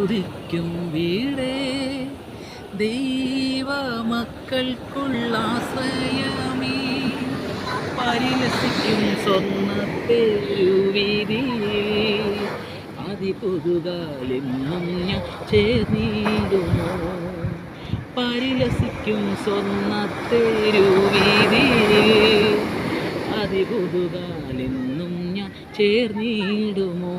സ്തുതിക്കും വീടേ, ദൈവമക്കൾക്കുള്ള ആശ്രയമേ, പരിലസിക്കും സ്വർണ്ണത്തേരുവീതി, അതിപുതുകാലെന്നും ഞാൻ ചേർന്നിടുമോ. പരിലസിക്കും സ്വർണ്ണത്തേരുവീതി, അതിപുതുകാലെന്നും ഞാൻ ചേർന്നിടുമോ.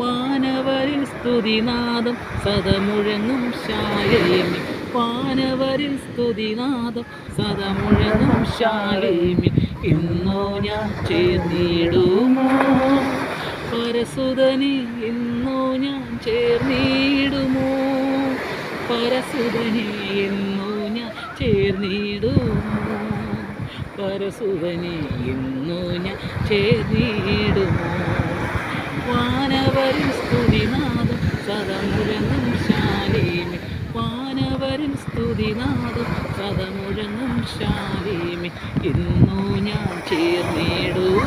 വാനവരിൽ സ്തുതിനാദം സദമുഴങ്ങും ശാലേമി, വാനവരിൽ സ്തുതിനാദം സദമുഴങ്ങും ശാലേമി, ഇന്നോ ഞാൻ ചേർന്നിടുമോ. പരസുതനെ ഇന്നോ ഞാൻ ചേർന്നിടുമോ. പരസുതനെ ഇന്നോ ഞാൻ ചേർന്നിടുമോ. പരസുതനെ ഇന്നോ ഞാൻ ചേർന്നിടുമോ. വാനവരിൽ സ്തുതിനാദം സദമുഴങ്ങും ശാലേമി, വാനവരിൽ സ്തുതിനാദം സദമുഴങ്ങും ശാലേമി, ഇന്നോ ഞാൻ ചേർന്നിടുമോ.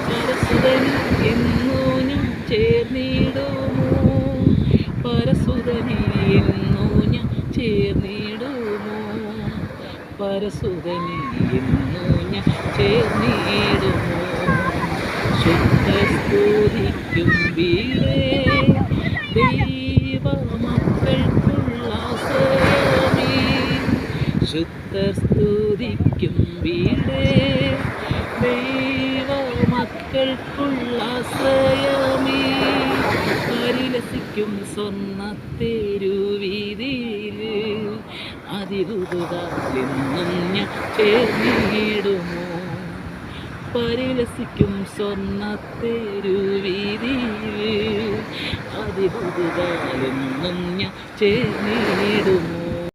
പരസുതനെ ഇന്നോ ഞാൻ ചേർന്നിടുമോ. പരസുതനെ ഇന്നോ ഞാൻ ചേർന്നിടുമോ. പരസുതനെ ഇന്നോ ഞാൻ ചേർന്നിടുമോ. സ്തുതിക്കും വീടേ, ദൈവമക്കൾക്കുള്ള ആശ്രയമേ, ശുദ്ധർ സ്തുതിക്കും വീടേ, ദൈവമക്കൾക്കുള്ള ആശ്രയമേ, പരിലസിക്കും സ്വർണ്ണത്തേരുവീതിയിൽ, അതിപുതുകാലെന്നും ഞാൻ ചേർന്നിടുമോ. പരിലസിക്കും സ്വർണ്ണത്തേരുവീതിയിൽ, അതിപുതുകാലെന്നും ഞാൻ ചേർന്നിടുമോ.